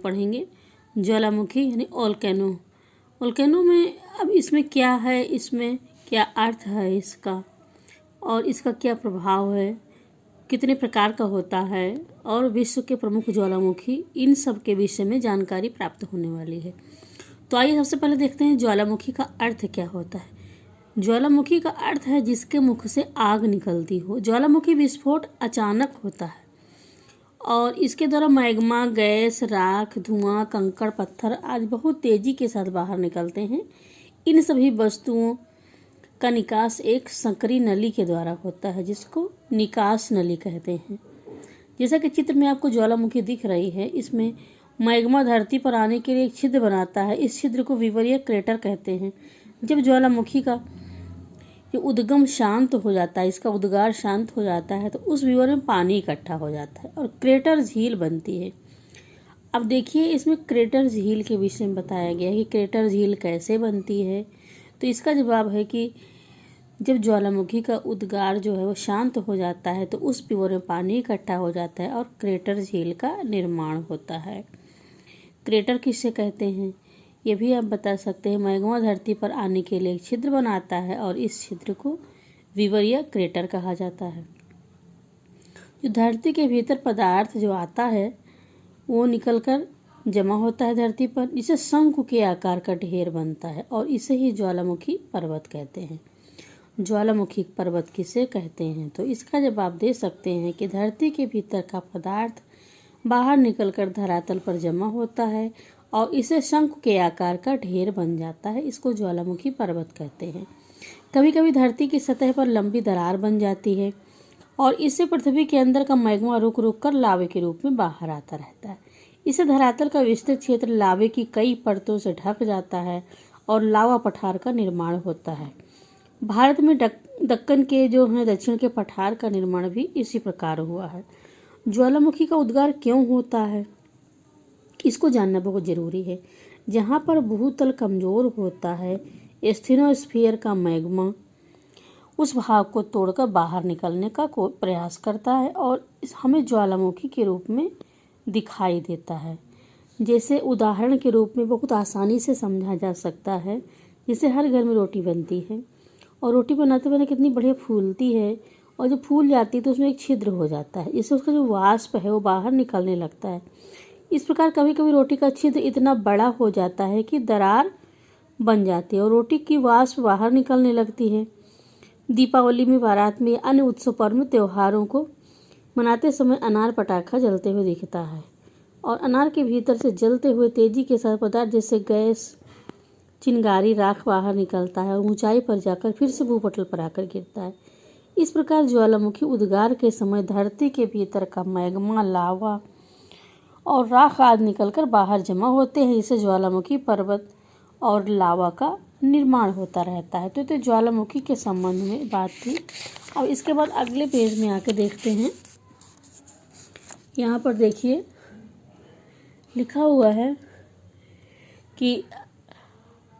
पढ़ेंगे ज्वालामुखी यानी volcano. Volcano में अब इसमें क्या है, इसमें क्या अर्थ है इसका, और इसका क्या प्रभाव है, कितने प्रकार का होता है, और विश्व के प्रमुख ज्वालामुखी, इन सब के विषय में जानकारी प्राप्त होने वाली है। तो आइए सबसे पहले देखते हैं ज्वालामुखी का अर्थ क्या होता है। ज्वालामुखी का अर्थ है जिसके मुख से आग निकलती हो। ज्वालामुखी विस्फोट अचानक होता है और इसके द्वारा मैग्मा, गैस, राख, धुआं, कंकड़, पत्थर आदि बहुत तेजी के साथ बाहर निकलते हैं। इन सभी वस्तुओं का निकास एक संकरी नली के द्वारा होता है जिसको निकास नली कहते हैं। जैसा कि चित्र में आपको ज्वालामुखी दिख रही है, इसमें मैग्मा धरती पर आने के लिए एक छिद्र बनाता है। इस छिद्र को विवरीय क्रेटर कहते हैं। जब ज्वालामुखी का ये उद्गम शांत हो जाता है, इसका उद्गार शांत हो जाता है, तो उस विवर में पानी इकट्ठा हो जाता है और क्रेटर झील बनती है। अब देखिए इसमें क्रेटर झील के विषय में बताया गया है कि क्रेटर झील कैसे बनती है। तो इसका जवाब है कि जब ज्वालामुखी का उद्गार जो है वो शांत हो जाता है तो उस विवर में पानी इकट्ठा हो जाता है और क्रेटर झील का निर्माण होता है। क्रेटर किससे कहते हैं ये भी आप बता सकते हैं। मैग्मा धरती पर आने के लिए एक छिद्र बनाता है और इस छिद्र को विवर या क्रेटर कहा जाता है। जो धरती के भीतर पदार्थ जो आता है वो निकलकर जमा होता है धरती पर, जिसे शंकु के आकार का ढेर बनता है और इसे ही ज्वालामुखी पर्वत कहते हैं। ज्वालामुखी पर्वत किसे कहते हैं, तो इसका जवाब दे सकते हैं कि धरती के भीतर का पदार्थ बाहर निकलकर धरातल पर जमा होता है और इसे शंकु के आकार का ढेर बन जाता है। इसको ज्वालामुखी पर्वत कहते हैं। कभी कभी धरती की सतह पर लंबी दरार बन जाती है और इससे पृथ्वी के अंदर का मैग्मा रुक रुक कर लावे के रूप में बाहर आता रहता है। इससे धरातल का विस्तृत क्षेत्र लावे की कई परतों से ढक जाता है और लावा पठार का निर्माण होता है। भारत में दक्कन के जो है दक्षिण के पठार का निर्माण भी इसी प्रकार हुआ है। ज्वालामुखी का उद्गार क्यों होता है इसको जानना बहुत जरूरी है। जहाँ पर भूतल कमजोर होता है, एस्थेनोस्फीयर का मैग्मा उस भाग को तोड़कर बाहर निकलने का प्रयास करता है और हमें ज्वालामुखी के रूप में दिखाई देता है। जैसे उदाहरण के रूप में बहुत आसानी से समझा जा सकता है, जैसे हर घर में रोटी बनती है और रोटी बनाते बनाते कितनी बढ़िया फूलती है और जब फूल जाती है तो उसमें एक छिद्र हो जाता है, इससे उसका जो वाष्प है वो बाहर निकलने लगता है। इस प्रकार कभी कभी रोटी का छिद्र इतना बड़ा हो जाता है कि दरार बन जाती है और रोटी की वाष्प बाहर निकलने लगती है। दीपावली में, बारात में, अन्य उत्सव पर्व में, त्योहारों को मनाते समय अनार पटाखा जलते हुए दिखता है और अनार के भीतर से जलते हुए तेजी के साथ पदार्थ जैसे गैस, चिंगारी, राख बाहर निकलता है और ऊंचाई पर जाकर फिर से भूपटल पर आकर गिरता है। इस प्रकार ज्वालामुखी उद्गार के समय धरती के भीतर का मैग्मा, लावा और राख आदि निकलकर बाहर जमा होते हैं। इससे ज्वालामुखी पर्वत और लावा का निर्माण होता रहता है। तो ज्वालामुखी के संबंध में बात थी। अब इसके बाद अगले पेज में आके देखते हैं। यहाँ पर देखिए लिखा हुआ है कि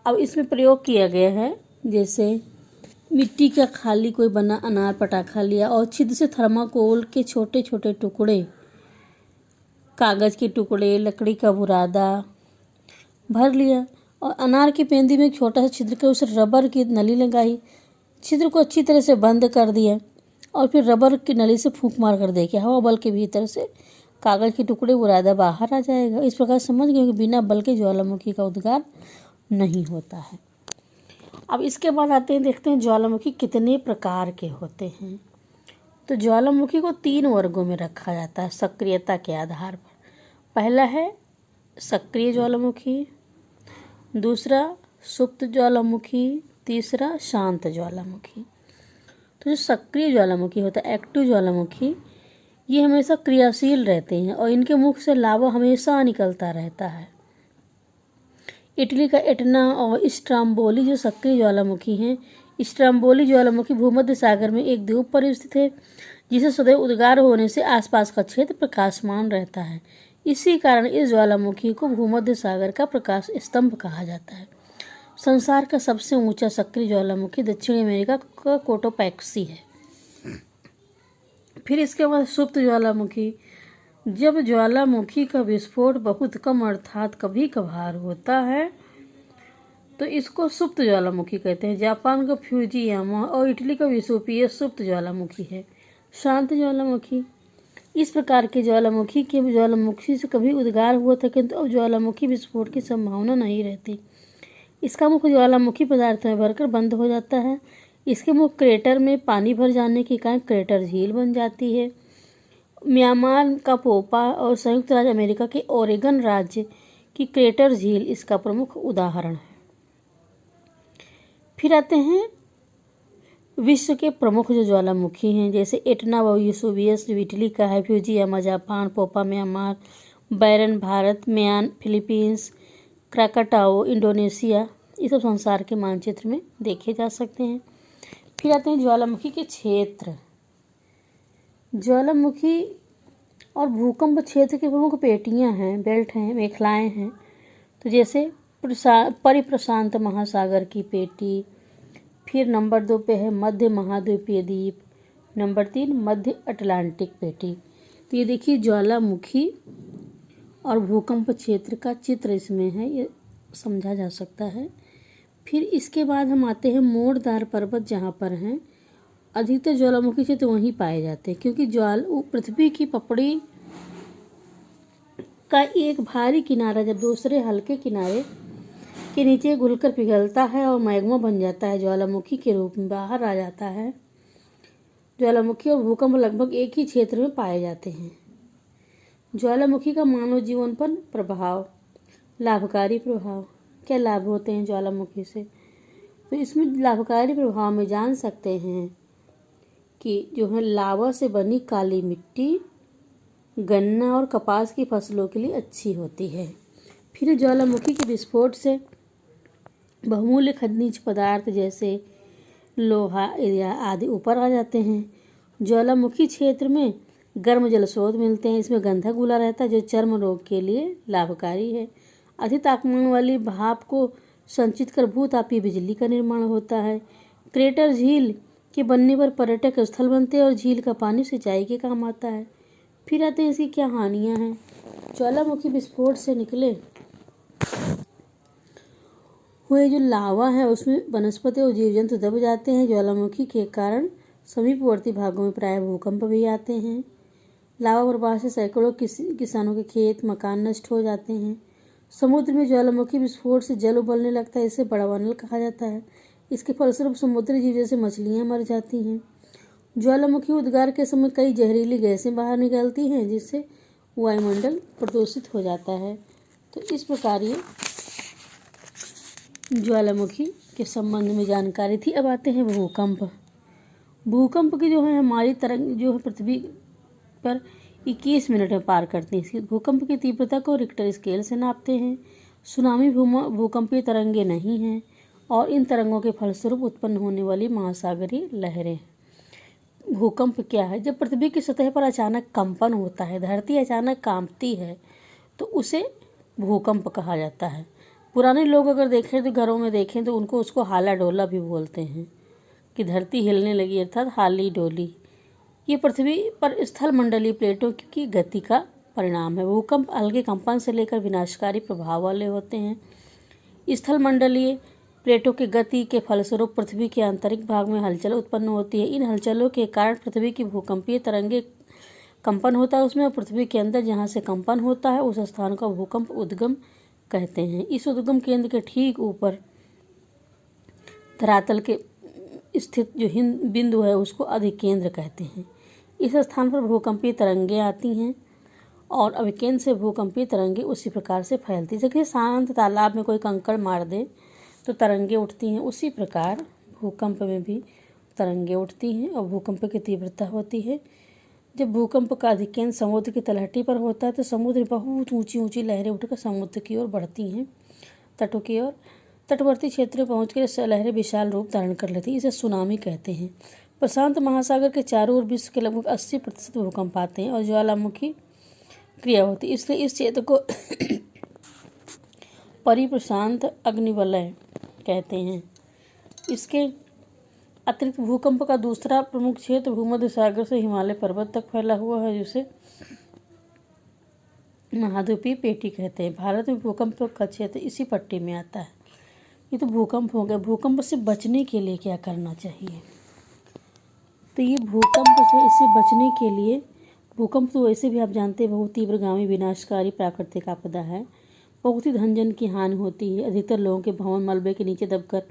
अब इसमें प्रयोग किया गया है, जैसे मिट्टी का खाली कोई बना अनार पटाखा लिया और छिद्र से थर्माकोल के छोटे छोटे टुकड़े, कागज़ के टुकड़े, लकड़ी का बुरादा भर लिया और अनार की पेंदी में एक छोटा सा छिद्र कर उसे रबर की नली लगाई, छिद्र को अच्छी तरह से बंद कर दिया और फिर रबर की नली से फूंक मार कर देखिए, हवा बल के भीतर से कागज़ के टुकड़े, बुरादा बाहर आ जाएगा। इस प्रकार समझ गए कि बिना बल के ज्वालामुखी का उद्गार नहीं होता है। अब इसके बाद आते हैं, देखते हैं ज्वालामुखी कितने प्रकार के होते हैं। तो ज्वालामुखी को 3 वर्गों में रखा जाता है सक्रियता के आधार पर। पहला है सक्रिय ज्वालामुखी, दूसरा सुप्त ज्वालामुखी, तीसरा शांत ज्वालामुखी। तो जो सक्रिय ज्वालामुखी होता है, एक्टिव ज्वालामुखी, ये हमेशा क्रियाशील रहते हैं और इनके मुख से लावा हमेशा निकलता रहता है। इटली का एटना और स्ट्राम्बोली जो सक्रिय ज्वालामुखी हैं। स्ट्राम्बोली ज्वालामुखी भूमध्य सागर में एक द्वीप पर स्थित है जिसे सदैव उद्गार होने से आसपास का क्षेत्र प्रकाशमान रहता है। इसी कारण इस ज्वालामुखी को भूमध्य सागर का प्रकाश स्तंभ कहा जाता है। संसार का सबसे ऊंचा सक्रिय ज्वालामुखी दक्षिण अमेरिका का कोटोपैक्सी है। फिर इसके बाद सुप्त ज्वालामुखी जब ज्वालामुखी का विस्फोट बहुत कम अर्थात कभी कभार होता है तो इसको सुप्त ज्वालामुखी कहते हैं। जापान का फ्यूजियामा और इटली का वेसुवियस सुप्त ज्वालामुखी है। शांत ज्वालामुखी, इस प्रकार के ज्वालामुखी से कभी उद्गार हुआ था, किंतु अब ज्वालामुखी विस्फोट की संभावना नहीं रहती। इसका मुख ज्वालामुखी पदार्थ में भरकर बंद हो जाता है। इसके मुख क्रेटर में पानी भर जाने के कारण क्रेटर झील बन जाती है। म्यांमार का पोपा और संयुक्त राज्य अमेरिका के ओरेगन राज्य की क्रेटर झील इसका प्रमुख उदाहरण है। फिर आते हैं विश्व के प्रमुख जो ज्वालामुखी हैं, जैसे एटना व वेसुवियस जो इटली का है, फ्यूजियामा जापान, पोपा म्यांमार, बैरन भारत, म्यान फिलीपींस, क्राकाटाओ इंडोनेशिया, ये सब संसार के मानचित्र में देखे जा सकते हैं। फिर आते हैं ज्वालामुखी के क्षेत्र। ज्वालामुखी और भूकंप क्षेत्र के प्रमुख पेटियां हैं, बेल्ट हैं, मेखलाएं हैं। तो जैसे परिप्रशांत महासागर की पेटी, फिर नंबर 2 पे है मध्य महाद्वीपीय द्वीप, नंबर 3 मध्य अटलांटिक पेटी। तो ये देखिए ज्वालामुखी और भूकंप क्षेत्र का चित्र इसमें है, ये समझा जा सकता है। फिर इसके बाद हम आते हैं मोड़दार पर्वत, जहाँ पर हैं अधिकतर ज्वालामुखी क्षेत्र वहीं पाए जाते हैं, क्योंकि पृथ्वी की पपड़ी का एक भारी किनारा जब दूसरे हल्के किनारे के नीचे घुलकर पिघलता है और मैग्मा बन जाता है, ज्वालामुखी के रूप में बाहर आ जाता है। ज्वालामुखी और भूकंप लगभग एक ही क्षेत्र में पाए जाते हैं। ज्वालामुखी का मानव जीवन पर प्रभाव, लाभकारी प्रभाव, क्या लाभ होते हैं ज्वालामुखी से? तो इसमें लाभकारी प्रभाव में जान सकते हैं कि जो है लावा से बनी काली मिट्टी गन्ना और कपास की फसलों के लिए अच्छी होती है। फिर ज्वालामुखी के विस्फोट से बहुमूल्य खनिज पदार्थ जैसे लोहा या आदि ऊपर आ जाते हैं। ज्वालामुखी क्षेत्र में गर्म जल स्रोत मिलते हैं। इसमें गंधक घुला रहता है जो चर्म रोग के लिए लाभकारी है। अधिक तापमान वाली भाप को संचित कर भूतापीय बिजली का निर्माण होता है। क्रेटर झील के बनने पर पर्यटक स्थल बनते हैं और झील का पानी सिंचाई के काम आता है। फिर आते हैं इसकी क्या हानियां हैं। ज्वालामुखी विस्फोट से निकले हुए जो लावा है उसमें वनस्पति और जीव जंतु दब जाते हैं। ज्वालामुखी के कारण समीपवर्ती भागों में प्राय भूकंप भी आते हैं। लावा प्रवाह से सैकड़ों किसानों के खेत मकान नष्ट हो जाते हैं। समुद्र में ज्वालामुखी विस्फोट से जल उबलने लगता है, इसे बड़वानल कहा जाता है। इसके फलस्वरूप समुद्री जीव जैसे मछलियाँ मर जाती हैं। ज्वालामुखी उद्गार के समय कई जहरीली गैसें बाहर निकलती हैं, जिससे वायुमंडल प्रदूषित हो जाता है। तो इस प्रकार ये ज्वालामुखी के संबंध में जानकारी थी। अब आते हैं भूकंप। भूकंप की जो है हमारी तरंग जो है पृथ्वी पर 21 मिनट में पार करती हैं। भूकंप की तीव्रता को रिक्टर स्केल से नापते हैं। सुनामी भूकंपीय तरंगे नहीं हैं और इन तरंगों के फलस्वरूप उत्पन्न होने वाली महासागरीय लहरें। भूकंप क्या है? जब पृथ्वी की सतह पर अचानक कंपन होता है, धरती अचानक कांपती है, तो उसे भूकंप कहा जाता है। पुराने लोग अगर देखें तो घरों में देखें तो उसको हाला डोला भी बोलते हैं कि धरती हिलने लगी, अर्थात हाली डोली। ये पृथ्वी पर स्थल मंडलीय प्लेटों की गति का परिणाम है। भूकंप हल्के कंपन से लेकर विनाशकारी प्रभाव वाले होते हैं। स्थल मंडलीय प्लेटों की गति के फलस्वरूप पृथ्वी के आंतरिक भाग में हलचल उत्पन्न होती है। इन हलचलों के कारण पृथ्वी की भूकंपीय तरंगे कंपन होता है उसमें, और पृथ्वी के अंदर जहाँ से कंपन होता है उस स्थान का भूकंप उद्गम कहते हैं। इस उद्गम केंद्र के ठीक ऊपर धरातल के स्थित जो बिंदु है उसको अधिकेंद्र कहते हैं। इस स्थान पर भूकंपीय तरंगे आती हैं और अभिकेंद्र से भूकंपीय तरंगे उसी प्रकार से फैलती। जैसे शांत तालाब में कोई कंकड़ मार दे तो तरंगे उठती हैं, उसी प्रकार भूकंप में भी तरंगे उठती हैं और भूकंप की तीव्रता होती है। जब भूकंप का अधिकेंद्र समुद्र की तलहटी पर होता है तो समुद्र बहुत ऊंची ऊंची लहरें उठकर समुद्र की ओर बढ़ती हैं, तटों की ओर। तटवर्ती क्षेत्र में पहुंचकर लहरें विशाल रूप धारण कर लेती हैं, इसे सुनामी कहते हैं। प्रशांत महासागर के चारों ओर विश्व के लगभग 80% भूकंप आते हैं और ज्वालामुखी क्रिया होती है, इसलिए इस क्षेत्र को परिप्रशांत अग्निवलय कहते हैं। इसके अतिरिक्त भूकंप का दूसरा प्रमुख क्षेत्र भूमध्य सागर से हिमालय पर्वत तक फैला हुआ है, जिसे महाद्वीपीय पेटी कहते हैं। भारत में भूकंप का क्षेत्र इसी पट्टी में आता है। ये तो भूकंप हो गया। भूकंप से बचने के लिए क्या करना चाहिए? तो ये भूकंप से इससे बचने के लिए, भूकंप तो वैसे भी आप जानते हैं बहुत तीव्रगामी विनाशकारी प्राकृतिक आपदा है। बहुत ही धन जन की हानि होती है। अधिकतर लोगों के भवन मलबे के नीचे दबकर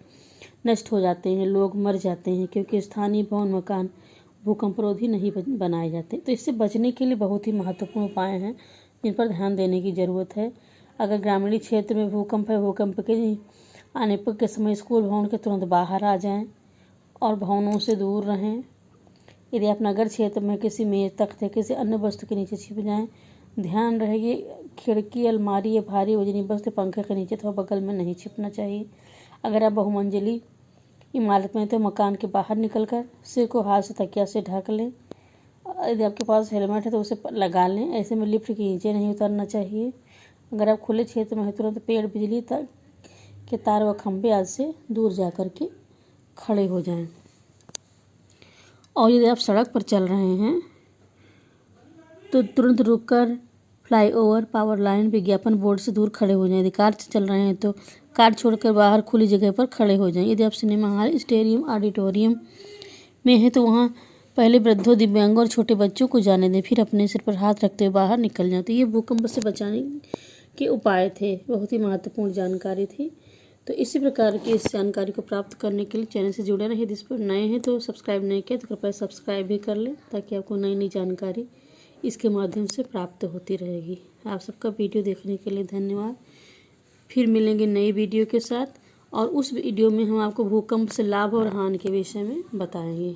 नष्ट हो जाते हैं। लोग मर जाते हैं क्योंकि स्थानीय भवन मकान भूकंपरोधी नहीं बनाए जाते। तो इससे बचने के लिए बहुत ही महत्वपूर्ण उपाय हैं जिन पर ध्यान देने की ज़रूरत है। अगर ग्रामीण क्षेत्र में भूकंप है, भूकंप के आने पर के समय स्कूल भवन के तुरंत बाहर आ जाएं और भवनों से दूर रहें। यदि आप नगर क्षेत्र में किसी मेज, तख्त या किसी अन्य वस्तु के नीचे छिप जाएं, ध्यान रहे कि खिड़की, अलमारी या भारी वजनी वस्तु, पंखे के नीचे अथवा बगल में नहीं छिपना चाहिए। अगर आप बहुमंजिली इमारत में तो मकान के बाहर निकलकर सिर को हाथ से तकिया से ढक लें। यदि आपके पास हेलमेट है तो उसे लगा लें। ऐसे में लिफ्ट के नीचे नहीं उतरना चाहिए। अगर आप खुले क्षेत्र में हैं तुरंत पेड़, बिजली तक के तार व खंभे आदि से दूर जा कर के खड़े हो जाएं। और यदि आप सड़क पर चल रहे हैं तो तुरंत रुककर फ्लाईओवर, पावर लाइन, विज्ञापन बोर्ड से दूर खड़े हो जाएं। यदि कार से चल रहे हैं तो कार छोड़कर बाहर खुली जगह पर खड़े हो जाएं। यदि आप सिनेमा हॉल, स्टेडियम, ऑडिटोरियम में हैं तो वहाँ पहले वृद्धों, दिव्यांगों और छोटे बच्चों को जाने दें, फिर अपने सिर पर हाथ रखते हुए बाहर निकल जाएं। तो ये भूकंप से बचाने के उपाय थे। बहुत ही महत्वपूर्ण जानकारी थी। तो इसी प्रकार की इस जानकारी को प्राप्त करने के लिए चैनल से जुड़े रहें। जिस पर नए हैं तो सब्सक्राइब नहीं किया तो कृपया सब्सक्राइब भी कर लें ताकि आपको नई नई जानकारी इसके माध्यम से प्राप्त होती रहेगी। आप सबका वीडियो देखने के लिए धन्यवाद। फिर मिलेंगे नई वीडियो के साथ और उस वीडियो में हम आपको भूकंप से लाभ और हानि के विषय में बताएंगे।